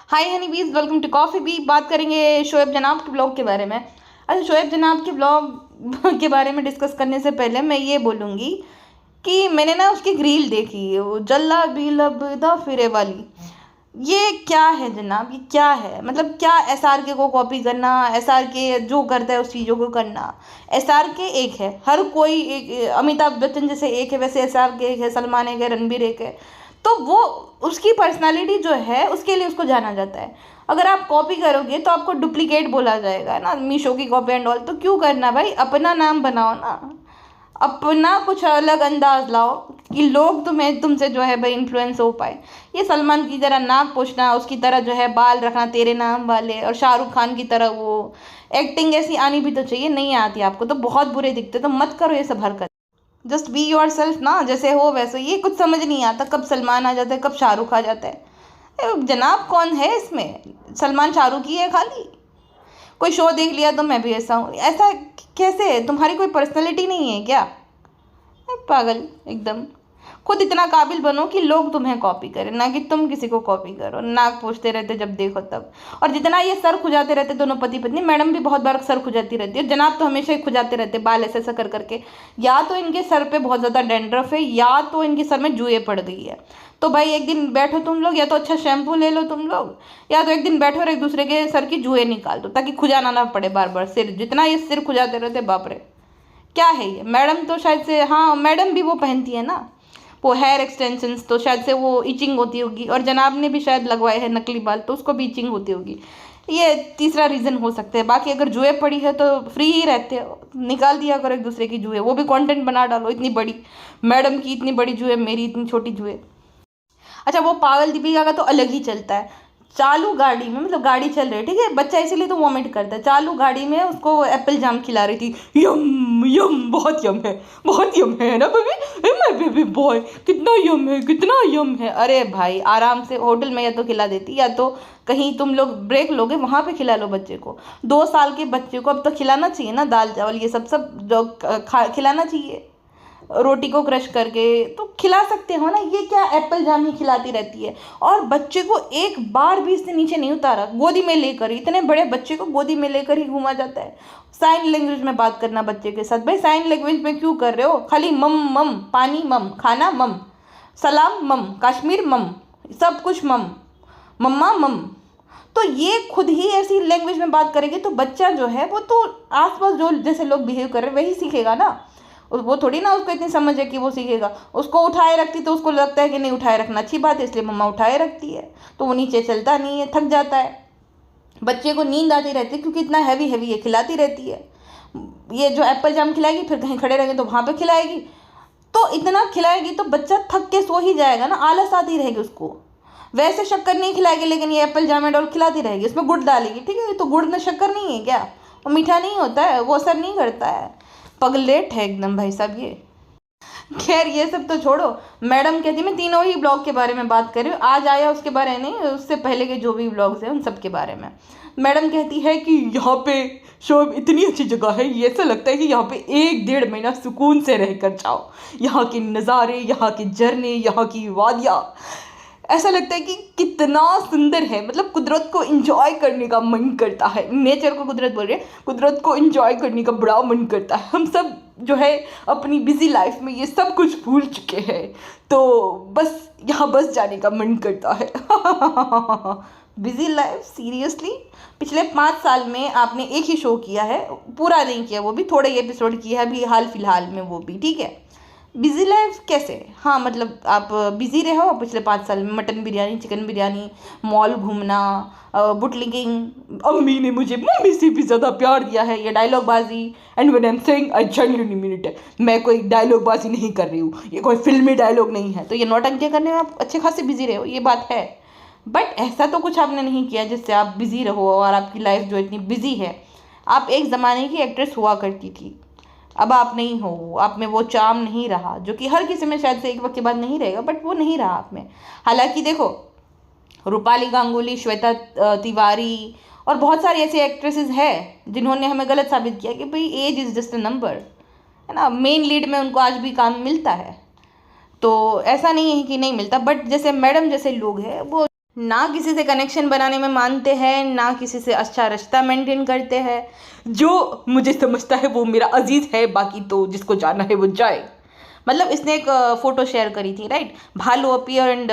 हाय हनी बीज, welcome to coffee B. बात करेंगे शोएब जनाब के ब्लॉग के बारे में। अच्छा, शोएब जनाब के ब्लॉग के बारे में डिस्कस करने से पहले मैं ये बोलूँगी कि मैंने ना उसकी एक रील देखी, वो जल्ला भी लबदा फिरे वाली। ये क्या है जनाब, ये क्या है? मतलब क्या SRK को कॉपी करना, SRK जो करता है उस चीज़ों को करना। SRK एक है, हर कोई एक, अमिताभ बच्चन जैसे एक है वैसे SRK एक है, सलमान एक है, रणबीर एक है। तो वो उसकी पर्सनालिटी जो है उसके लिए उसको जाना जाता है। अगर आप कॉपी करोगे तो आपको डुप्लीकेट बोला जाएगा ना, मीशो की कॉपी एंड ऑल। तो क्यों करना भाई, अपना नाम बनाओ ना, अपना कुछ अलग अंदाज लाओ कि लोग तुम्हें तुमसे जो है भाई इन्फ्लुएंस हो पाए। ये सलमान की तरह नाक पोछना, उसकी तरह जो है बाल रखना तेरे नाम वाले, और शाहरुख खान की तरह वो एक्टिंग ऐसी आनी भी तो चाहिए। नहीं आती आपको तो बहुत बुरे दिखते, तो मत करो ये सब हरकत। जस्ट बी योर सेल्फ ना, जैसे हो वैसे। ये कुछ समझ नहीं आता, कब सलमान आ जाता है कब शाहरुख आ जाता है। जनाब कौन है इसमें? सलमान शाहरुख ही है खाली? कोई शो देख लिया तो मैं भी ऐसा हूँ, ऐसा कैसे है? तुम्हारी कोई पर्सनैलिटी नहीं है क्या? पागल एकदम। खुद इतना काबिल बनो कि लोग तुम्हें कॉपी करें, ना कि तुम किसी को कॉपी करो। नाक पूछते रहते जब देखो तब। और जितना ये सर खुजाते रहते दोनों पति पत्नी, मैडम भी बहुत बार सर खुजाती रहती है, जनाब तो हमेशा ही खुजाते रहते बाल ऐसे ऐसा कर करके। या तो इनके सर पे बहुत ज़्यादा डेंड्रफ है, या तो इनके सर में जुए पड़ गई है। तो भाई एक दिन बैठो तुम लोग, या तो अच्छा शैम्पू ले लो तुम लोग, या तो एक दिन बैठो और एक दूसरे के सर की जुए निकाल दो, ताकि खुजाना ना पड़े बार बार सिर। जितना ये सिर खुजाते रहते, बाप रे। क्या है ये? मैडम तो शायद से, हाँ मैडम भी वो पहनती है ना, वो हेयर एक्सटेंशंस, तो शायद से वो इचिंग होती होगी। और जनाब ने भी शायद लगवाए हैं नकली बाल, तो उसको भी इचिंग होती होगी। ये तीसरा रीज़न हो सकता है। बाकी अगर जुए पड़ी है तो फ्री ही रहते हो, निकाल दिया करो एक दूसरे की जुए, वो भी कंटेंट बना डालो। इतनी बड़ी मैडम की इतनी बड़ी जुए, मेरी इतनी छोटी जुए। अच्छा, वो पागल दीपिका का तो अलग ही चलता है। चालू गाड़ी में, मतलब गाड़ी चल रही है ठीक है, बच्चा इसीलिए तो वॉमिट करता है। चालू गाड़ी में उसको एप्पल जाम खिला रही थी, यम यम, बहुत यम है, बहुत यम है ना बेबी, माय बेबी बॉय, कितना यम है, कितना यम है। अरे भाई आराम से होटल में या तो खिला देती, या तो कहीं तुम लोग ब्रेक लोगे वहाँ पे खिला लो बच्चे को। 2 साल के बच्चे को अब तो खिलाना चाहिए ना, दाल चावल ये सब सब जो खिलाना चाहिए। रोटी को क्रश करके तो खिला सकते हो ना। ये क्या एप्पल जाम ही खिलाती रहती है? और बच्चे को एक बार भी इससे नीचे नहीं उतारा, गोदी में लेकर, इतने बड़े बच्चे को गोदी में लेकर ही घूमा जाता है। साइन लैंग्वेज में बात करना बच्चे के साथ, भाई साइन लैंग्वेज में क्यों कर रहे हो? खाली मम मम, पानी मम, खाना मम, सलाम मम, कश्मीर मम, सब कुछ मम, मम्मा मम। तो ये खुद ही ऐसी लैंग्वेज में बात करेंगे तो बच्चा जो है वो तो आसपास जो जैसे लोग बिहेव कर रहे हैं वही सीखेगा ना। वो थोड़ी ना उसको इतनी समझ है कि वो सीखेगा। उसको उठाए रखती तो उसको लगता है कि नहीं उठाए रखना अच्छी बात है, इसलिए मम्मा उठाए रखती है, तो वो नीचे चलता नहीं है, थक जाता है। बच्चे को नींद आती रहती है क्योंकि इतना हैवी हैवी ये खिलाती रहती है। ये जो एप्पल जाम खिलाएगी, फिर कहीं खड़े रहेंगे तो वहाँ पे खिलाएगी, तो इतना खिलाएगी तो बच्चा थक के सो ही जाएगा ना, आलस आती रहेगी उसको। वैसे शक्कर नहीं खिलाएगी, लेकिन ये एप्पल जाम एंड ऑल खिलाती रहेगी, उसमें गुड़ डालेगी, ठीक है। तो गुड़ में शक्कर नहीं है क्या? वो मीठा नहीं होता है, वो असर नहीं करता है। पगलेट है एकदम भाई साहब ये। खैर ये सब तो छोड़ो। मैडम कहती, मैं तीनों ही ब्लॉग के बारे में बात कर रही हूँ, आज आया उसके बारे में नहीं, उससे पहले के जो भी ब्लॉग्स हैं उन सब के बारे में। मैडम कहती है कि यहाँ पे शोएब इतनी अच्छी जगह है, ये ऐसा लगता है कि यहाँ पे 1-1.5 महीना सुकून से रह कर जाओ। यहाँ के नज़ारे, यहाँ के झरने, यहाँ की वादियाँ, ऐसा लगता है कि कितना सुंदर है। मतलब कुदरत को एंजॉय करने का मन करता है। नेचर को कुदरत बोल रहे हैं, कुदरत को एंजॉय करने का बड़ा मन करता है। हम सब जो है अपनी बिजी लाइफ में ये सब कुछ भूल चुके हैं, तो बस यहाँ बस जाने का मन करता है। Busy life seriously? पिछले 5 साल में आपने एक ही शो किया है, पूरा नहीं किया, वो भी थोड़े एपिसोड किया है अभी हाल फिलहाल में, वो भी ठीक है। बिजी लाइफ कैसे? हाँ मतलब आप बिजी रहे हो पिछले 5 साल में, mutton biryani, chicken biryani, mall घूमना, बुटलिंग, अम्मी ने मुझे मम्मी से भी ज़्यादा प्यार दिया है, ये डायलॉग बाजी। And when I am saying I genuinely mean it, मैं कोई डायलॉग बाजी नहीं कर रही हूँ, ये कोई फिल्मी डायलॉग नहीं है। तो ये नौटंकी करने में आप अच्छे खासे बिजी रहे हो, ये बात है। बट ऐसा तो कुछ आपने नहीं किया जिससे आप बिजी रहो, और आपकी लाइफ जो इतनी बिजी है। आप एक ज़माने की एक्ट्रेस हुआ करती थी, अब आप नहीं हो। आप में वो चार्म नहीं रहा, जो कि हर किसी में शायद से एक वक्त के बाद नहीं रहेगा, बट वो नहीं रहा आप में। हालांकि देखो, रूपाली गांगुली, श्वेता तिवारी और बहुत सारी ऐसी एक्ट्रेसेस हैं जिन्होंने हमें गलत साबित किया कि भाई age is just a number, है ना। मेन लीड में उनको आज भी काम मिलता है, तो ऐसा नहीं है कि नहीं मिलता। बट जैसे मैडम जैसे लोग हैं, वो ना किसी से कनेक्शन बनाने में मानते हैं, ना किसी से अच्छा रिश्ता मेंटेन करते हैं। जो मुझे समझता है वो मेरा अजीज है, बाकी तो जिसको जाना है वो जाए। मतलब इसने एक फोटो शेयर करी थी, राइट, भालू अपी एंड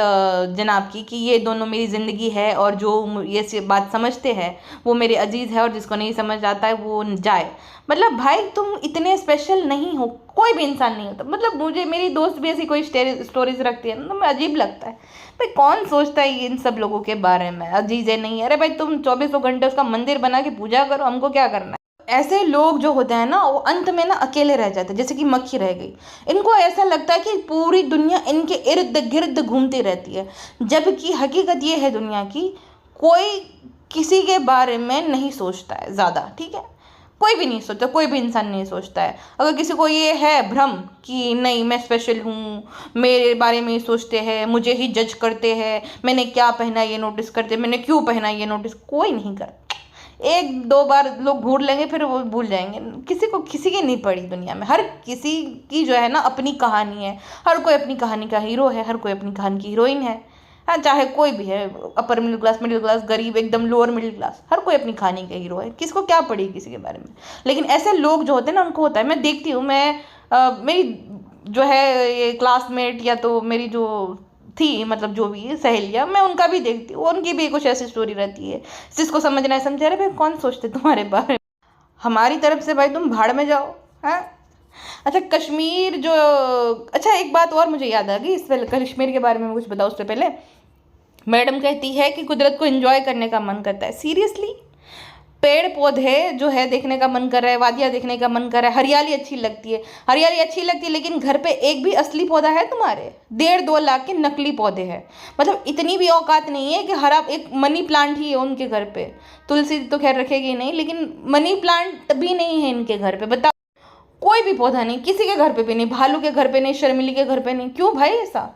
जनाब की, कि ये दोनों मेरी ज़िंदगी है और जो ये बात समझते हैं वो मेरे अजीज़ है और जिसको नहीं समझ आता है वो जाए। मतलब भाई तुम इतने स्पेशल नहीं हो, कोई भी इंसान नहीं होता। मतलब मुझे मेरी दोस्त भी ऐसी कोई स्टोरीज रखती है ना, तो मुझे अजीब लगता है। भाई कौन सोचता है इन सब लोगों के बारे में, अजीज है नहीं है? अरे भाई तुम 24 घंटे उसका मंदिर बना के पूजा करो, हमको क्या करना है? ऐसे लोग जो होते हैं ना वो अंत में ना अकेले रह जाते हैं, जैसे कि मक्खी रह गई। इनको ऐसा लगता है कि पूरी दुनिया इनके इर्द गिर्द घूमती रहती है, जबकि हकीकत ये है दुनिया की, कोई किसी के बारे में नहीं सोचता है ज़्यादा, ठीक है? कोई भी नहीं सोचता, कोई भी इंसान नहीं सोचता है। अगर किसी को ये है भ्रम कि नहीं मैं स्पेशल हूँ, मेरे बारे में ही सोचते हैं, मुझे ही जज करते हैं, मैंने क्या पहना ये नोटिस करते, मैंने क्यों पहना ये नोटिस, कोई नहीं करता। एक दो बार लोग घूर लेंगे फिर वो भूल जाएंगे। किसी को किसी की नहीं पड़ी दुनिया में, हर किसी की जो है ना अपनी कहानी है। हर कोई अपनी कहानी का हीरो है, हर कोई अपनी कहानी की हीरोइन है। हाँ, चाहे कोई भी है, अपर मिडिल क्लास, गरीब, एकदम लोअर मिडिल क्लास, हर कोई अपनी कहानी का हीरो है। किसको क्या पड़ी किसी के बारे में? लेकिन ऐसे लोग जो होते हैं ना उनको होता है। मैं देखती हूँ, मैं मेरी जो है ये क्लासमेट या तो मेरी जो थी, मतलब जो भी सहेलियाँ, मैं उनका भी देखती हूँ, उनकी भी कुछ ऐसी स्टोरी रहती है। जिसको समझना है समझे। अरे भाई कौन सोचते तुम्हारे बारे में? हमारी तरफ से भाई तुम भाड़ में जाओ। हाँ। अच्छा कश्मीर जो, अच्छा एक बात और मुझे याद आ गई, इस पहले कश्मीर के बारे में कुछ बताओ उससे पहले। मैडम कहती है कि कुदरत को एंजॉय करने का मन करता है। सीरियसली? पेड़ पौधे जो है देखने का मन कर रहा है, वादियाँ देखने का मन कर रहा है, हरियाली अच्छी लगती है, हरियाली अच्छी लगती है, लेकिन घर पे एक भी असली पौधा है तुम्हारे? 1.5-2 लाख के नकली पौधे हैं। मतलब इतनी भी औकात नहीं है कि हर आप एक मनी प्लांट ही है उनके घर पे। तुलसी तो खैर रखेगी नहीं, लेकिन मनी प्लांट भी नहीं है इनके घर पे। बताओ, कोई भी पौधा नहीं, किसी के घर पे भी नहीं, भालू के घर पे नहीं, शर्मिली के घर पे नहीं। क्यों भाई ऐसा?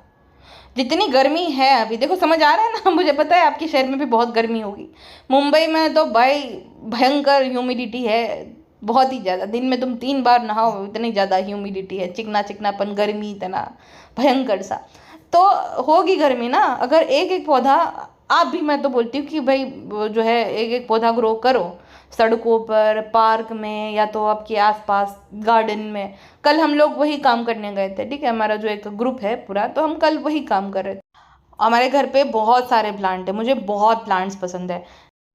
जितनी गर्मी है अभी, देखो समझ आ रहा है ना? मुझे पता है आपके शहर में भी बहुत गर्मी होगी। मुंबई में तो भाई भयंकर ह्यूमिडिटी है, बहुत ही ज़्यादा। दिन में तुम 3 बार नहाओ, इतनी ज़्यादा ह्यूमिडिटी है, चिकना चिकनापन, गर्मी इतना भयंकर सा। तो होगी गर्मी ना। अगर एक एक पौधा, आप भी, मैं तो बोलती हूँ कि भाई जो है एक एक पौधा ग्रो करो, सड़कों पर, पार्क में, या तो आपके आसपास गार्डन में। कल हम लोग वही काम करने गए थे, ठीक है, हमारा जो एक ग्रुप है पूरा, तो हम कल वही काम कर रहे थे। हमारे घर पे बहुत सारे प्लांट है, मुझे बहुत प्लांट्स पसंद है,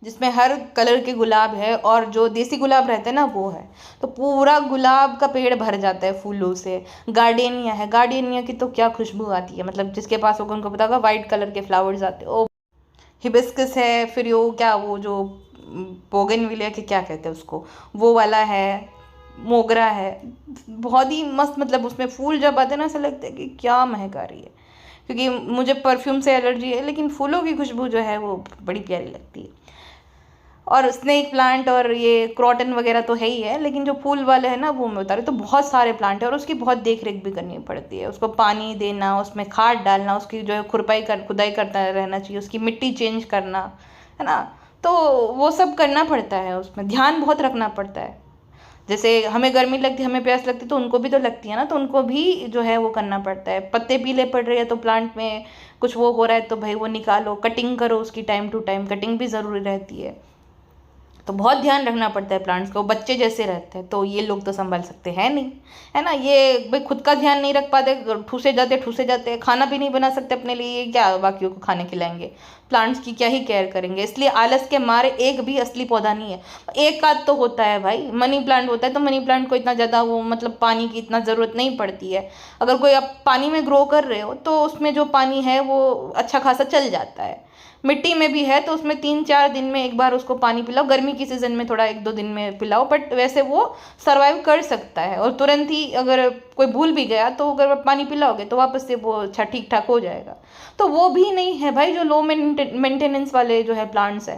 जिसमें हर कलर के गुलाब है, और जो देसी गुलाब रहते हैं ना वो है। तो पूरा गुलाब का पेड़ भर जाता है फूलों से। गार्डेनिया है, गार्डेनिया की तो क्या खुशबू आती है, मतलब जिसके पास होगा उनको पता होगा, वाइट कलर के फ्लावर्स आते हैं। ओ, हिबिस्कस है, फिर वो क्या, वो जो बोगनविलिया के क्या कहते हैं उसको, वो वाला है, मोगरा है। बहुत ही मस्त, मतलब उसमें फूल जब आते हैं ना ऐसा लगता है कि क्या महक आ रही है। क्योंकि मुझे परफ्यूम से एलर्जी है, लेकिन फूलों की खुशबू जो है वो बड़ी प्यारी लगती है। और स्नेक प्लांट और ये क्रॉटन वगैरह तो है ही है, लेकिन जो फूल वाले हैं ना वो मैं बता रही हूँ। तो बहुत सारे प्लांट है और उसकी बहुत देख रेख भी करनी पड़ती है। उसको पानी देना, उसमें खाद डालना, उसकी जो है खुदाई करता रहना चाहिए, उसकी मिट्टी चेंज करना, है ना? तो वो सब करना पड़ता है, उसमें ध्यान बहुत रखना पड़ता है। जैसे हमें गर्मी लगती है, हमें प्यास लगती है, तो उनको भी तो लगती है ना, तो उनको भी जो है वो करना पड़ता है। पत्ते पीले पड़ रहे हैं तो प्लांट में कुछ वो हो रहा है तो भाई वो निकालो, कटिंग करो उसकी, टाइम टू टाइम कटिंग भी ज़रूरी रहती है। तो बहुत ध्यान रखना पड़ता है प्लांट्स को, बच्चे जैसे रहते हैं, तो ये लोग तो संभाल सकते हैं नहीं, है ना? ये भाई खुद का ध्यान नहीं रख पाते, ठूसे जाते, खाना भी नहीं बना सकते अपने लिए, क्या बाकियों को खाने खिलाएंगे? प्लांट्स की क्या ही केयर करेंगे? इसलिए आलस के मारे एक भी असली पौधा नहीं है। एक आध तो होता है भाई, मनी प्लांट होता है, तो मनी प्लांट को इतना ज़्यादा वो मतलब पानी की इतना ज़रूरत नहीं पड़ती है। अगर कोई आप पानी में ग्रो कर रहे हो तो उसमें जो पानी है वो अच्छा खासा चल जाता है। मिट्टी में भी है तो उसमें 3-4 दिन में एक बार उसको पानी पिलाओ, गर्मी की सीज़न में थोड़ा 1-2 दिन में पिलाओ, बट वैसे वो सर्वाइव कर सकता है। और तुरंत ही अगर कोई भूल भी गया तो अगर आप पानी पिलाओगे तो वापस से वो अच्छा ठीक ठाक हो जाएगा। तो वो भी नहीं है भाई, जो लो मेंटेनेंस वाले जो है प्लांट्स है।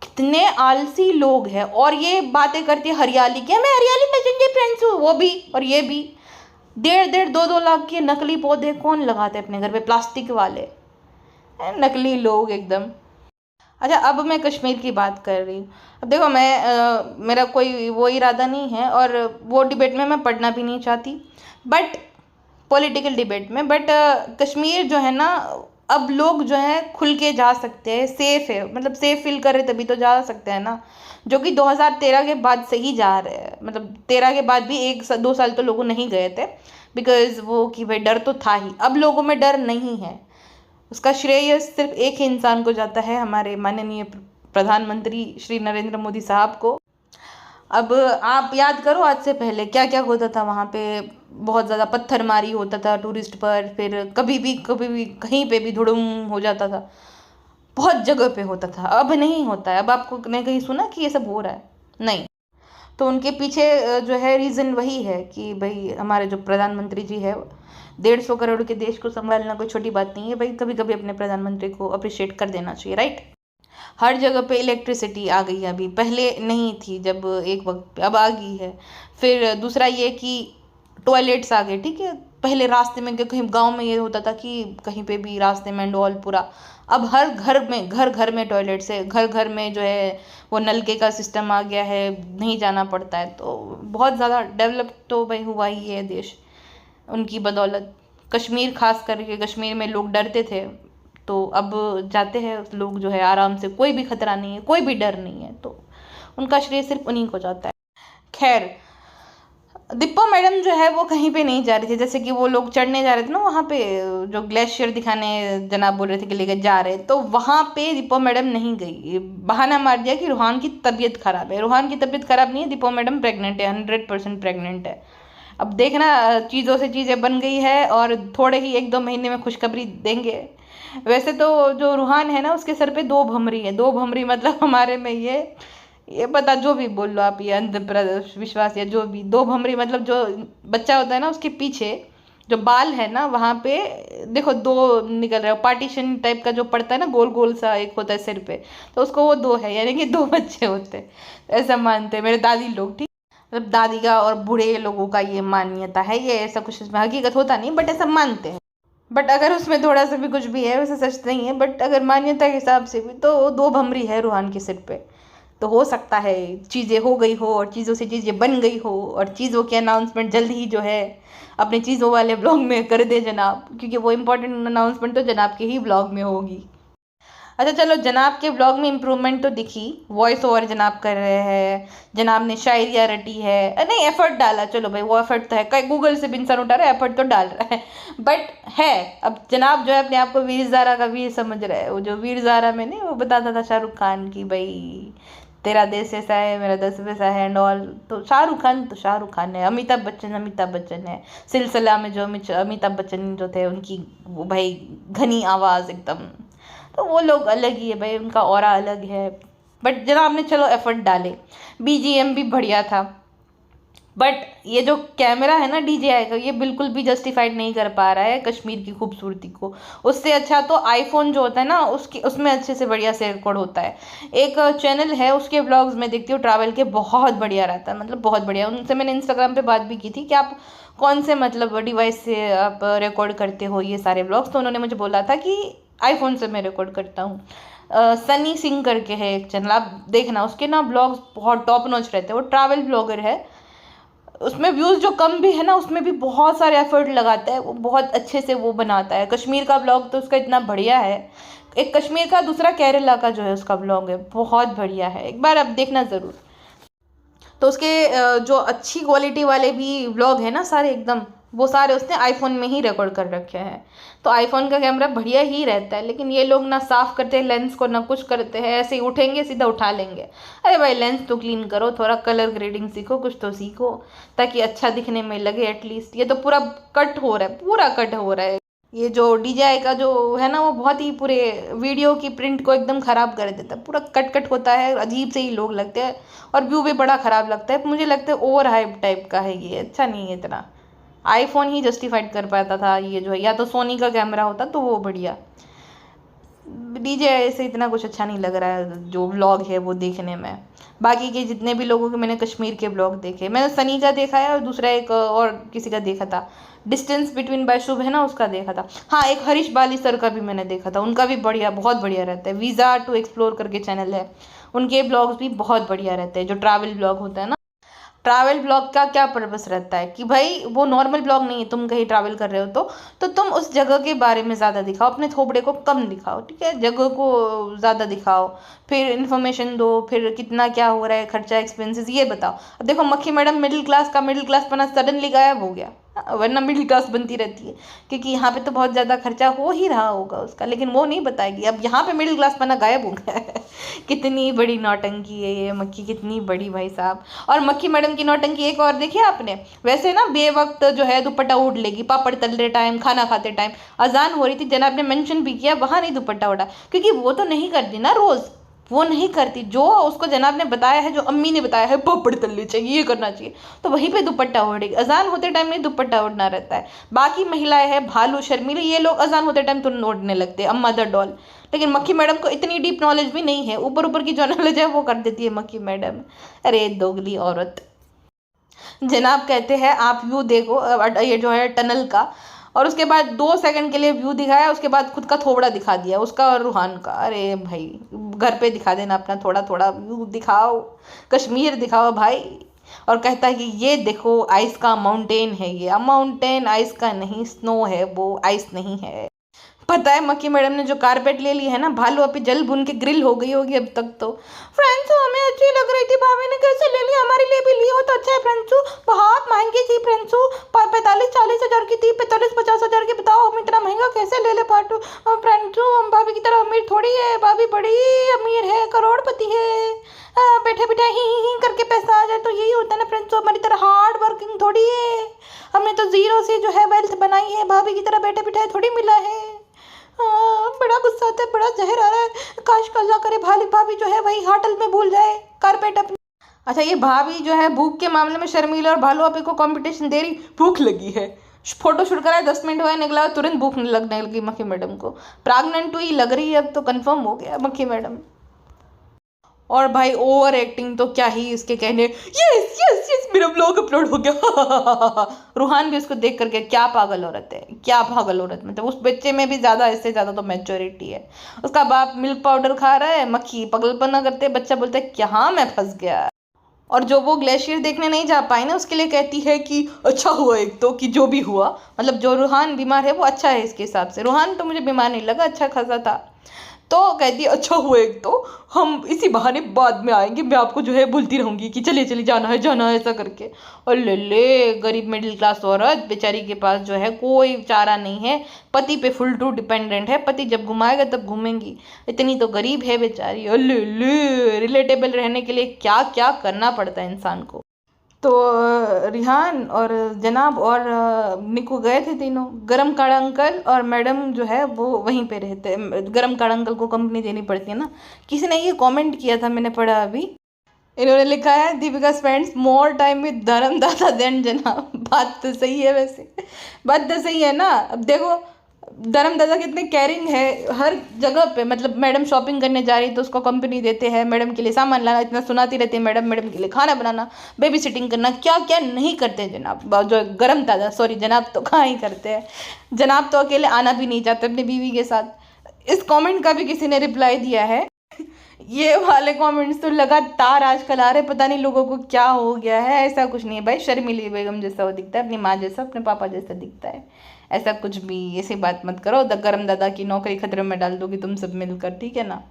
कितने आलसी लोग हैं, और ये बातें करती है हरियाली की, मैं हरियाली मैसेंजर फ्रेंड्स हूँ, वो भी और ये भी। 1.5-2 लाख के नकली पौधे कौन लगाते अपने घर पे? प्लास्टिक वाले नकली लोग एकदम। अच्छा अब मैं कश्मीर की बात कर रही हूँ। अब देखो मैं मेरा कोई वो इरादा नहीं है, और वो डिबेट में मैं पढ़ना भी नहीं चाहती, बट पॉलिटिकल डिबेट में, बट कश्मीर जो है ना अब लोग जो है खुल के जा सकते हैं, सेफ है, मतलब सेफ फील कर रहे तभी तो जा सकते हैं ना, जो कि 2013 के बाद से ही जा रहे हैं। मतलब 13 के बाद भी 1-2 साल तो लोग नहीं गए थे, बिकॉज वो कि भाई डर तो था ही। अब लोगों में डर नहीं है। उसका श्रेय सिर्फ एक ही इंसान को जाता है, हमारे माननीय प्रधानमंत्री श्री नरेंद्र मोदी साहब को। अब आप याद करो आज से पहले क्या क्या होता था वहाँ पे। बहुत ज़्यादा पत्थरमारी होता था टूरिस्ट पर, फिर कभी भी कहीं पे भी धुड़ुम हो जाता था, बहुत जगह पे होता था। अब नहीं होता है। अब आपको ने कहीं सुना कि ये सब हो रहा है? नहीं। तो उनके पीछे जो है रीज़न वही है कि भाई हमारे जो प्रधानमंत्री जी है, 150 करोड़ के देश को संभालना कोई छोटी बात नहीं है भाई। कभी कभी अपने प्रधानमंत्री को अप्रिशिएट कर देना चाहिए, राइट। हर जगह पे इलेक्ट्रिसिटी आ गई है, अभी पहले नहीं थी जब एक वक्त पे, अब आ गई है। फिर दूसरा ये कि टॉयलेट्स आ गए, ठीक है। पहले रास्ते में कहीं गांव में ये होता था कि कहीं पे भी रास्ते में डोल पूरा, अब हर घर में टॉयलेट्स है, घर घर में जो है वो नलके का सिस्टम आ गया है, नहीं जाना पड़ता है। तो बहुत ज़्यादा डेवलप तो भाई हुआ ही है देश उनकी बदौलत। कश्मीर खास करके, कश्मीर में लोग डरते थे, तो अब जाते हैं लोग जो है आराम से, कोई भी खतरा नहीं है, कोई भी डर नहीं है। तो उनका श्रेय सिर्फ उन्हीं को जाता है। खैर, दीपा मैडम जो है वो कहीं पे नहीं जा रही थी। जैसे कि वो लोग चढ़ने जा रहे थे ना वहाँ पे, जो ग्लेशियर दिखाने जनाब बोल रहे थे कि लेकर जा रहे, तो वहाँ पे दीपा मैडम नहीं गई। बहाना मार दिया कि रूहान की तबीयत खराब है। रूहान की तबीयत खराब नहीं है, दीपा मैडम प्रेग्नेंट है, 100% प्रेग्नेंट है। अब देखना, चीज़ों से चीज़ें बन गई है और थोड़े ही 1-2 महीने में खुशखबरी देंगे। वैसे तो जो रूहान है ना, उसके सर पे 2 भमरी है। 2 भमरी मतलब हमारे में ये पता, जो भी बोल लो आप, ये अंधविश्वास या जो भी, 2 भमरी मतलब जो बच्चा होता है ना उसके पीछे जो बाल है ना वहाँ पे देखो 2 निकल रहे हो, पार्टीशन टाइप का जो पड़ता है ना, गोल गोल सा एक होता है सिर पे, तो उसको वो 2 है, यानी कि 2 बच्चे होते हैं, ऐसा मानते हैं मेरे दादी लोग, ठीक। मतलब दादी का और बूढ़े लोगों का ये मान्यता है, ये ऐसा कुछ इसमें हकीकत होता नहीं, बट ऐसा मानते हैं। बट अगर उसमें थोड़ा सा भी कुछ भी है, वैसे सच नहीं है, बट अगर मान्यता के हिसाब से भी तो 2 भमरी है रूहान के सिर पे। तो हो सकता है चीज़ें हो गई हो और चीज़ों से चीज़ें बन गई हो, और चीज़ों की अनाउंसमेंट जल्द ही जो है अपने चीज़ों वाले ब्लॉग में कर दे जनाब, क्योंकि वो इम्पोर्टेंट अनाउंसमेंट तो जनाब के ही ब्लॉग में होगी। अच्छा चलो, जनाब के ब्लॉग में इम्प्रूवमेंट तो दिखी, वॉइस ओवर जनाब कर रहे हैं, जनाब ने शायरिया रटी है, नहीं एफर्ट डाला, चलो भाई वो एफर्ट तो है, कहीं गूगल से भी इंसान उठा रहा है, एफर्ट तो डाल रहा है, बट है। अब जनाब जो है अपने आप को वीर ज़ारा का वीर समझ रहा है। वो जो वीर ज़ारा में नहीं वो बताता था शाहरुख खान की, भाई तेरा देश ऐसा है, मेरा देश वैसा है एंड ऑल। तो शाहरुख खान है, अमिताभ बच्चन है। सिलसिला में जो अमिताभ बच्चन जो थे, उनकी वो भाई घनी आवाज़ एकदम, तो वो लोग अलग ही है भाई, उनका ऑरा अलग है। बट जनाब ने चलो एफर्ट डाले, बीजीएम भी बढ़िया था, बट ये जो कैमरा है ना DJI का, ये बिल्कुल भी जस्टिफाइड नहीं कर पा रहा है कश्मीर की खूबसूरती को। उससे अच्छा तो आईफोन जो होता है ना, उसमें अच्छे से बढ़िया से रिकॉर्ड होता है। एक चैनल है, उसके व्लॉग्स में देखती हूँ ट्रैवल के, बहुत बढ़िया रहता है, मतलब बहुत बढ़िया। उनसे मैंने इंस्टाग्राम पे बात भी की थी कि आप कौन से मतलब डिवाइस से आप रिकॉर्ड करते हो ये सारे व्लॉग्स, तो उन्होंने मुझे बोला था कि आईफोन से मैं रिकॉर्ड करता हूँ। सनी सिंह करके है एक चैनल, आप देखना, उसके ना ब्लॉग्स बहुत टॉप नॉच रहते हैं। वो ट्रैवल ब्लॉगर है, उसमें व्यूज़ जो कम भी है ना, उसमें भी बहुत सारे एफर्ट लगाता है, वो बहुत अच्छे से वो बनाता है। कश्मीर का ब्लॉग तो उसका इतना बढ़िया है, एक कश्मीर का, दूसरा केरला का जो है उसका ब्लॉग है, बहुत बढ़िया है, एक बार आप देखना ज़रूर। तो उसके जो अच्छी क्वालिटी वाले भी व्लॉग है ना सारे एकदम, वो सारे उसने आईफोन में ही रिकॉर्ड कर रखे हैं। तो आईफोन का कैमरा बढ़िया ही रहता है, लेकिन ये लोग ना साफ़ करते हैं लेंस को, ना कुछ करते हैं, ऐसे ही उठेंगे सीधा उठा लेंगे। अरे भाई लेंस तो क्लीन करो, थोड़ा कलर ग्रेडिंग सीखो, कुछ तो सीखो ताकि अच्छा दिखने में लगे एटलीस्ट। ये तो पूरा कट हो रहा है, पूरा कट हो रहा है। ये जो DJI का जो है ना, वो बहुत ही पूरे वीडियो की प्रिंट को एकदम ख़राब कर देता है, पूरा कट कट होता है, अजीब से ही लोग लगते हैं, और व्यू भी बड़ा ख़राब लगता है। मुझे लगता है ओवर हाइप टाइप का है ये, अच्छा नहीं है इतना। आईफोन ही जस्टिफाइड कर पाता था ये जो है, या तो सोनी का कैमरा होता तो वो बढ़िया। DJI से इतना कुछ अच्छा नहीं लग रहा है जो व्लॉग है वो देखने में। बाकी के जितने भी लोगों के मैंने कश्मीर के ब्लॉग देखे, मैंने सनी का देखा है और दूसरा एक और किसी का देखा था, डिस्टेंस बिटवीन बाय शुभ है ना, उसका देखा था। हाँ, एक हरीश बाली सर का भी मैंने देखा था, उनका भी बढ़िया, बहुत बढ़िया रहता है। वीज़ा टू एक्सप्लोर करके चैनल है, उनके ब्लॉग्स भी बहुत बढ़िया रहते हैं, जो ट्रैवल ब्लॉग होता है ना। ट्रैवल ब्लॉग का क्या पर्पस रहता है कि भाई वो नॉर्मल ब्लॉग नहीं है, तुम कहीं ट्रैवल कर रहे हो तो तुम उस जगह के बारे में ज़्यादा दिखाओ, अपने थोबड़े को कम दिखाओ, ठीक है, जगह को ज़्यादा दिखाओ, फिर इन्फॉर्मेशन दो, फिर कितना क्या हो रहा है, खर्चा, एक्सपेंसेस, ये बताओ। अब देखो मक्खी मैडम मिडिल क्लास का मिडिल क्लास पना सडनली गायब हो गया, वरना मिडिल क्लास बनती रहती है, क्योंकि यहाँ पे तो बहुत ज़्यादा खर्चा हो ही रहा होगा उसका, लेकिन वो नहीं बताएगी। अब यहाँ पे मिडिल क्लास पना गायब हो गया है। कितनी बड़ी नौटंकी है ये मक्खी, कितनी बड़ी भाई साहब। और मक्खी मैडम की नौटंकी एक और देखी आपने, वैसे ना बेवक्त जो है दुपट्टा ओढ़ लेगी, पापड़ तल रहे टाइम, खाना खाते टाइम, अजान हो रही थी, जनाब ने मेंशन भी किया वहाँ नहीं दुपट्टा ओढ़ा, क्योंकि वो तो नहीं करती ना रोज़, वो नहीं करती, जो उसको जनाब ने बताया है, जो अम्मी ने बताया है पापड़ तलने चाहिए, ये करना चाहिए, तो वहीं पे दुपट्टा ओढ़ेगी। अजान होते टाइम नहीं दुपट्टा ओढ़ना रहता है। बाकी महिलाएं हैं भालू शर्मीली, ये लोग अजान होते टाइम तो ओढ़ने लगते हैं, अम्मा द डॉल। लेकिन मक्खी मैडम को इतनी डीप नॉलेज भी नहीं है, ऊपर ऊपर की जो नॉलेज है वो कर देती है मक्खी मैडम। अरे दोगली औरत। जनाब कहते हैं आप व्यू देखो, ये जो है टनल का, और उसके बाद 2 सेकंड के लिए व्यू दिखाया, उसके बाद खुद का थोबड़ा दिखा दिया उसका और रूहान का। अरे भाई घर पे दिखा देना अपना थोड़ा थोड़ा व्यू दिखाओ, कश्मीर दिखाओ भाई। और कहता है कि ये देखो आइस का माउंटेन है, ये माउंटेन आइस का नहीं, स्नो है वो, आइस नहीं है। पता है मक्खी मैडम ने जो कारपेट ले ली है ना, भालू अभी जल भुन के ग्रिल हो गई होगी अब तक तो। फ्रेंड्सू हमें अच्छी लग रही थी, भाभी ने कैसे ले ली, हमारे लिए भी ली हो तो अच्छा है फ्रेंड्सू, बहुत महंगी थी फ्रेंड्सू, 45-40 हज़ार की थी, 45-50 हज़ार की, बताओ हम इतना महंगा कैसे ले ले पाटू फ्रेंड्सू, हम भाभी की तरह अमीर थोड़ी है, भाभी बड़ी अमीर है, करोड़पति है, बैठे बैठे ही करके पैसा आ जाए तो यही होता है ना फ्रेंड्सू, हमारी तरह हार्ड वर्किंग थोड़ी है, हमने तो जीरो से जो है वेल्थ बनाई है, भाभी की तरह बैठे बैठे थोड़ी मिला है। बड़ा गुस्सा आता है, बड़ा जहर आ रहा है, काश कल्ला करे भाली भाभी जो है वही होटल में भूल जाए कारपेट अपनी। अच्छा ये भाभी जो है भूख के मामले में शर्मिला और भालू आपी को कंपटीशन दे रही, भूख लगी है, फोटो शूट कराया, 10 मिनट हुआ निकला, तुरंत भूख लगने लगी मक्खी मैडम को, प्रेग्नेंट हुई लग रही है अब तो, कंफर्म हो गया मक्खी मैडम। और भाई ओवर एक्टिंग तो क्या ही इसके कहने, यस यस यस मेरा ब्लॉग अपलोड हो गया। रूहान भी उसको देख करके, क्या पागल औरत है, क्या पागल औरत, मतलब उस बच्चे में भी ज़्यादा, इससे ज़्यादा तो मैच्योरिटी है। उसका बाप मिल्क पाउडर खा रहा है, मक्खी पगलपना करते, बच्चा बोलता है क्या हाँ मैं फंस गया। और जो वो ग्लेशियर देखने नहीं जा पाई ना, उसके लिए कहती है कि अच्छा हुआ एक तो, कि जो भी हुआ, मतलब जो रूहान बीमार है वो अच्छा है इसके हिसाब से, रूहान तो मुझे बीमार नहीं लगा, अच्छा खासा था, तो कहती है अच्छा हुआ एक तो, हम इसी बहाने बाद में आएंगे, मैं आपको जो है बोलती रहूंगी कि चलिए चलिए जाना है ऐसा करके। और ले गरीब मिडिल क्लास औरत बेचारी के पास जो है कोई चारा नहीं है, पति पे फुल टू डिपेंडेंट है, पति जब घुमाएगा तब घूमेंगी, इतनी तो गरीब है बेचारी। ले रिलेटेबल रहने के लिए क्या क्या करना पड़ता है इंसान को। तो रिहान और जनाब और निकू गए थे तीनों, गरम काड़ा अंकल और मैडम जो है वो वहीं पे रहते, गरम काड़ा अंकल को कंपनी देनी पड़ती है ना। किसी ने ये कमेंट किया था, मैंने पढ़ा अभी, इन्होंने लिखा है Deepika spends more time with धर्म दादा देन जनाब। बात तो सही है, वैसे बात तो सही है ना। अब देखो धर्म दादा कितने केयरिंग है हर जगह पे, मतलब मैडम शॉपिंग करने जा रही तो उसको कंपनी देते हैं, मैडम के लिए सामान लाना, इतना सुनाती रहती है मैडम, मैडम के लिए खाना बनाना, बेबी सिटिंग करना, क्या क्या नहीं करते हैं जनाब, जो गरम दादा, सॉरी जनाब तो कहाँ ही करते हैं, जनाब तो अकेले आना भी नहीं चाहते अपनी बीवी के साथ। इस कमेंट का भी किसी ने रिप्लाई दिया है। ये वाले कमेंट्स तो लगातार आजकल आ रहे, पता नहीं लोगों को क्या हो गया है। ऐसा कुछ नहीं है भाई, शर्मिली बेगम जैसा वो दिखता है, अपनी माँ जैसा, अपने पापा जैसा दिखता है, ऐसा कुछ भी ऐसी बात मत करो। गरम दादा की नौकरी खतरे में डाल दोगी तुम सब मिलकर, ठीक है ना।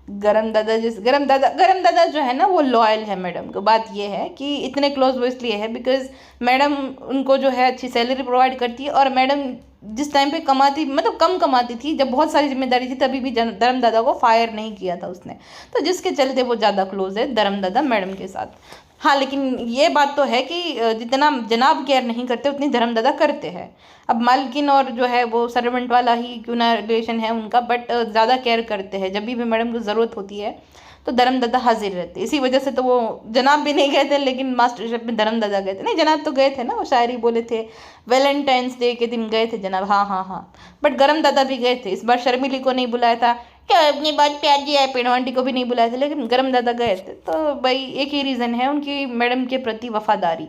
गरम दादा जो है ना वो लॉयल है मैडम को। बात ये है कि इतने क्लोज वो इसलिए है बिकॉज मैडम उनको जो है अच्छी सैलरी प्रोवाइड करती है, और मैडम जिस टाइम पे कमाती, मतलब कम कमाती थी, जब बहुत सारी जिम्मेदारी थी, तभी भी धर्म दादा को फायर नहीं किया था उसने, तो जिसके चलते वो ज़्यादा क्लोज है धर्म दादा मैडम के साथ। हाँ लेकिन ये बात तो है कि जितना जनाब केयर नहीं करते उतनी धर्म दादा करते हैं। अब मालकिन और जो है वो सर्वेंट वाला ही क्यों ना रिलेशन है उनका, बट ज़्यादा केयर करते हैं, जब भी मैडम को ज़रूरत होती है तो धर्म दादा हाजिर रहते। इसी वजह से तो वो जनाब भी नहीं गए थे, लेकिन मास्टर शेफ में धर्म दादा गए थे। नहीं जनाब तो गए थे ना, वो शायरी बोले थे, वैलेंटाइंस डे के दिन गए थे जनाब, हाँ हाँ हाँ, बट गरम दादा भी गए थे। इस बार शर्मिली को नहीं बुलाया था, क्या अपनी बात प्याजी है, पेड़ो आंटी को भी नहीं बुलाया था, लेकिन गरम दादा गए थे। तो भाई एक ही रीज़न है, उनकी मैडम के प्रति वफादारी।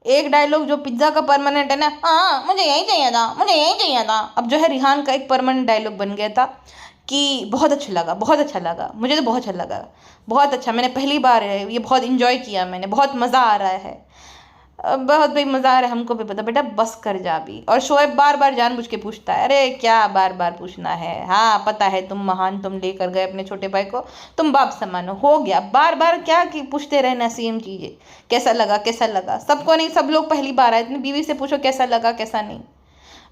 एक डायलॉग जो पिज्ज़ा का परमानेंट है ना, हाँ मुझे यही चाहिए था, मुझे यही चाहिए था, अब जो है रिहान का एक परमानेंट डायलॉग बन गया था कि बहुत अच्छा लगा, बहुत अच्छा लगा, मुझे तो बहुत अच्छा लगा, बहुत अच्छा, मैंने पहली बार है ये बहुत इंजॉय किया, मैंने बहुत मज़ा आ रहा है, बहुत भाई मज़ा आ रहा है, हमको भी पता, बेटा बस कर जा भी। और शोएब बार बार जानबूझ के पूछता है, अरे क्या बार बार पूछना है, हाँ पता है तुम महान, तुम लेकर गए अपने छोटे भाई को, तुम बाप समान हो गया, बार बार क्या कि पूछते रहना सेम चीज़ें, कैसा लगा कैसा लगा, सबको नहीं, सब लोग पहली बार आए, अपनी बीवी से पूछो कैसा लगा कैसा नहीं,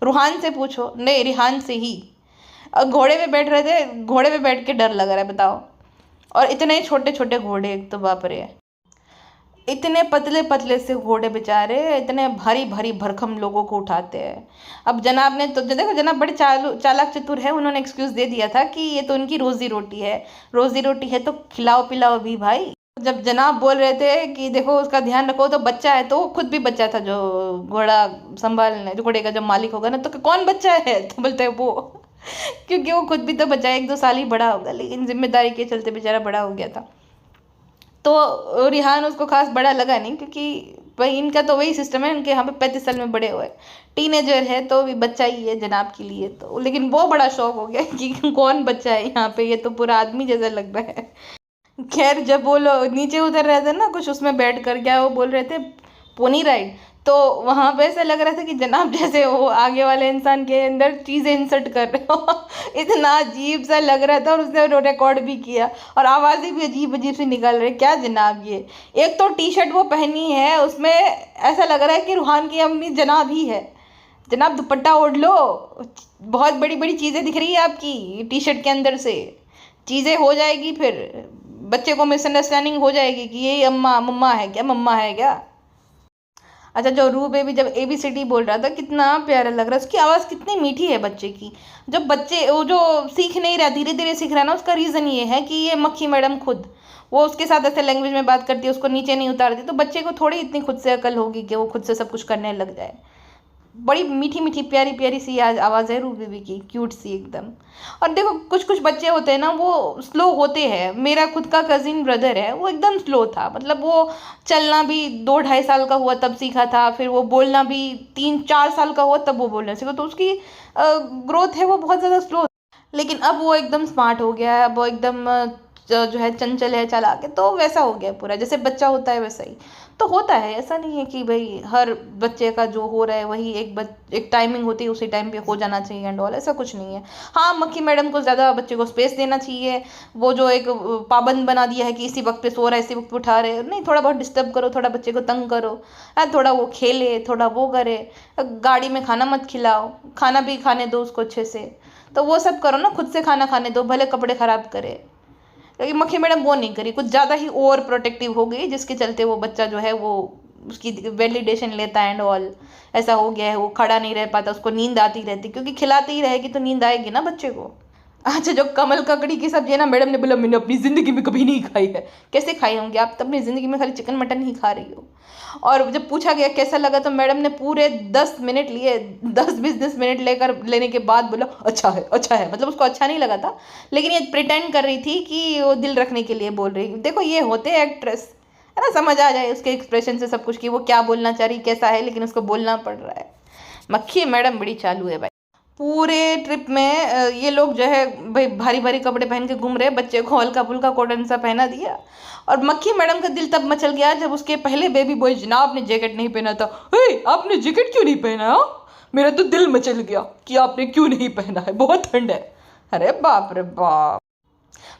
रूहान से पूछो, नहीं रिहान से ही। और घोड़े पे बैठ रहे थे, घोड़े पे बैठ के डर लग रहा है बताओ, और इतने छोटे छोटे घोड़े, एक तो बाप रे, इतने पतले पतले से घोड़े बेचारे, इतने भारी भारी भरकम लोगों को उठाते हैं। अब जनाब ने तो देखो, जनाब बड़े चालाक चतुर है, उन्होंने एक्सक्यूज दे दिया था कि ये तो उनकी रोजी रोटी है, रोजी रोटी है तो खिलाओ पिलाओ भी भाई। जब जनाब बोल रहे थे कि देखो उसका ध्यान रखो, तो बच्चा है, तो वो खुद भी बच्चा था, जो घोड़ा संभालने, जो घोड़े का जब मालिक होगा ना, तो कौन बच्चा है, तो बोलते हैं वो क्योंकि वो खुद भी तो बच्चा है, 1-2 साल ही बड़ा होगा, लेकिन जिम्मेदारी के चलते बेचारा बड़ा हो गया था। तो रिहान उसको खास बड़ा लगा नहीं, क्योंकि भाई इनका तो वही सिस्टम है, इनके यहाँ पे 35 साल में बड़े हुए, टीनेजर है तो भी बच्चा ही है जनाब के लिए तो, लेकिन वो बड़ा शौक हो गया कि कौन बच्चा है यहाँ पे, ये तो पूरा आदमी जैसा लग रहा है। खैर जब वो लोग नीचे उतर रहे थे ना कुछ उसमें बैठ कर, क्या वो बोल रहे थे, पोनी राइड, तो वहां पे ऐसा लग रहा था कि जनाब जैसे वो आगे वाले इंसान के अंदर चीज़ें इंसर्ट कर रहे हो इतना अजीब सा लग रहा था, और उसने रिकॉर्ड भी किया, और आवाज़ें भी अजीब अजीब सी निकल रही, क्या जनाब ये, एक तो टी शर्ट वो पहनी है, उसमें ऐसा लग रहा है कि रूहान की अम्मी जनाब ही है, जनाब दुपट्टा ओढ़ लो, बहुत बड़ी बड़ी चीज़ें दिख रही है आपकी टी शर्ट के अंदर से, चीज़ें हो जाएगी, फिर बच्चे को मिसअंडरस्टैंडिंग हो जाएगी कि ये अम्मा मम्मा है क्या, मम्मा है क्या। अच्छा, जो रू बेबी जब ABCD बोल रहा था, कितना प्यारा लग रहा है, उसकी आवाज़ कितनी मीठी है बच्चे की। जब बच्चे वो जो सीख नहीं रहा, धीरे धीरे सीख रहा है ना, उसका रीज़न ये है कि ये मक्खी मैडम खुद वो उसके साथ ऐसे लैंग्वेज में बात करती है, उसको नीचे नहीं उतारती, तो बच्चे को थोड़ी इतनी खुद से अकल होगी कि वो खुद से सब कुछ करने लग जाए। बड़ी मीठी मीठी प्यारी प्यारी सी आवाज़ है रू बेबी की, क्यूट सी एकदम। और देखो कुछ कुछ बच्चे होते हैं ना, वो स्लो होते हैं, मेरा खुद का कजिन ब्रदर है, वो एकदम स्लो था, मतलब वो चलना भी 2-2.5 साल का हुआ तब सीखा था, फिर वो बोलना भी 3-4 साल का हुआ तब वो बोलना सीखा, तो उसकी ग्रोथ है वो बहुत ज़्यादा स्लो। लेकिन अब वो एकदम स्मार्ट हो गया है, अब वो एकदम जो है चंचल है, चालाक है, तो वैसा हो गया पूरा, जैसे बच्चा होता है वैसा ही तो होता है। ऐसा नहीं है कि भाई हर बच्चे का जो हो रहा है वही एक टाइमिंग होती है, उसी टाइम पे हो जाना चाहिए एंड ऑल, ऐसा कुछ नहीं है। हाँ, मक्खी मैडम को ज़्यादा बच्चे को स्पेस देना चाहिए, वो जो एक पाबंद बना दिया है कि इसी वक्त पे सो रहा है, इसी वक्त पे उठा रहे, नहीं, थोड़ा बहुत डिस्टर्ब करो, थोड़ा बच्चे को तंग करो, थोड़ा वो खेले, थोड़ा वो करे, गाड़ी में खाना मत खिलाओ, खाना भी खाने दो उसको अच्छे से, तो वो सब करो ना, खुद से खाना खाने दो, भले कपड़े ख़राब करे। लेकिन मक्खी मैडम वो नहीं करी, कुछ ज़्यादा ही ओवर प्रोटेक्टिव हो गई, जिसके चलते वो बच्चा जो है वो उसकी वैलिडेशन लेता एंड ऑल, ऐसा हो गया है, वो खड़ा नहीं रह पाता, उसको नींद आती रहती, क्योंकि खिलाती ही रहेगी तो नींद आएगी ना बच्चे को। अच्छा, जो कमल ककड़ी की सब्जी है ना, मैडम ने बोला मैंने अपनी ज़िंदगी में कभी नहीं खाई है। कैसे खाई होंगी आप, तो अपनी ज़िंदगी में खाली चिकन मटन ही खा रही हो। और जब पूछा गया कैसा लगा, तो मैडम ने पूरे 10 मिनट लिए, 10-20 मिनट लेने के बाद बोला अच्छा है, अच्छा है, मतलब उसको अच्छा नहीं लगा था, लेकिन ये प्रिटेंड कर रही थी कि वो दिल रखने के लिए बोल रही। देखो ये होते हैं एक्ट्रेस, है ना, समझ आ जाए उसके एक्सप्रेशन से सब कुछ कि वो क्या बोलना चाह रही, कैसा है, लेकिन उसको बोलना पड़ रहा है। मक्खी मैडम बड़ी चालू है भाई। पूरे ट्रिप में ये लोग जो है भाई भारी भारी कपड़े पहन के घूम रहे, बच्चे को हल्का फुल्का कॉटन सा पहना दिया, और मक्खी मैडम का दिल तब मचल गया जब उसके पहले बेबी बॉय जनाब ने जैकेट नहीं पहना था। हे, आपने जैकेट क्यों नहीं पहना? मेरा तो दिल मचल गया कि आपने क्यों नहीं पहना है, बहुत ठंड है। अरे बाप रे बाप।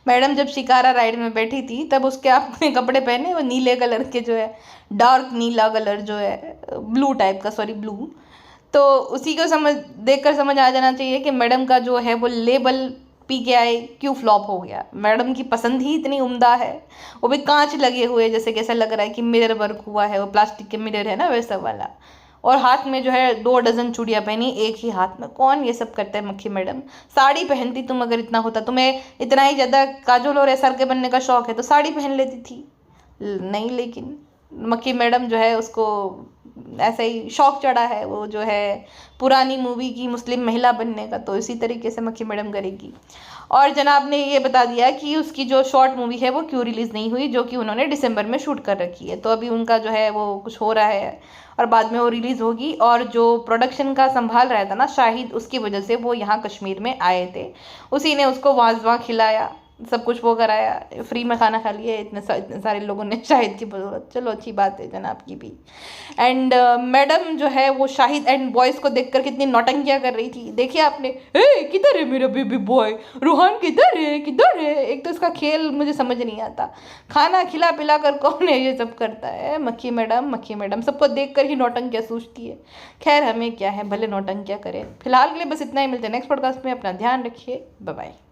मैडम जब शिकारा राइड में बैठी थी तब उसके आपने कपड़े पहने वो नीले कलर के, जो है डार्क नीला कलर, जो है ब्लू टाइप का, सॉरी ब्लू, तो उसी को देखकर समझ आ जाना चाहिए कि मैडम का जो है वो लेबल PKI क्यों फ्लॉप हो गया। मैडम की पसंद ही इतनी उम्दा है, वो भी कांच लगे हुए, जैसे कैसा लग रहा है कि मिरर वर्क हुआ है, वो प्लास्टिक के मिरर है ना वैसा वाला, और हाथ में जो है 2 डजन चूड़ियाँ पहनी एक ही हाथ में। कौन ये सब करता है मक्खी मैडम? साड़ी पहनती तुम, अगर इतना होता तुम्हें, इतना ही ज़्यादा काजोल और SR के बनने का शौक है तो साड़ी पहन लेती थी। नहीं, लेकिन मक्खी मैडम जो है उसको ऐसा ही शौक चढ़ा है, वो जो है पुरानी मूवी की मुस्लिम महिला बनने का, तो इसी तरीके से मक्खी मैडम करेगी। और जनाब ने ये बता दिया कि उसकी जो शॉर्ट मूवी है वो क्यों रिलीज़ नहीं हुई, जो कि उन्होंने दिसंबर में शूट कर रखी है। तो अभी उनका जो है वो कुछ हो रहा है और बाद में वो रिलीज़ होगी। और जो प्रोडक्शन का संभाल रहा था ना शाहिद, उसकी वजह से वो यहाँ कश्मीर में आए थे, उसी ने उसको वाजवा खिलाया, सब कुछ वो कराया, फ्री में खाना खा लिया इतने सारे लोगों ने शाहिद की बदौलत। चलो अच्छी बात है जनाब की भी। एंड मैडम जो है वो शाहिद एंड बॉयज़ को देखकर कितनी नौटंकियाँ कर रही थी, देखिए आपने। ए किधर है मेरा बेबी बॉय, रूहान किधर है किधर है। एक तो इसका खेल मुझे समझ नहीं आता, खाना खिला पिला कर कौन है ये सब करता है। मक्खी मैडम सबको देख कर ही नौटंकियाँ सूझती है। खैर हमें क्या है, भले नौटंकियाँ करें। फिलहाल के लिए बस इतना ही, मिलते हैं नेक्स्ट पॉडकास्ट में। अपना ध्यान रखिए, बाय बाय।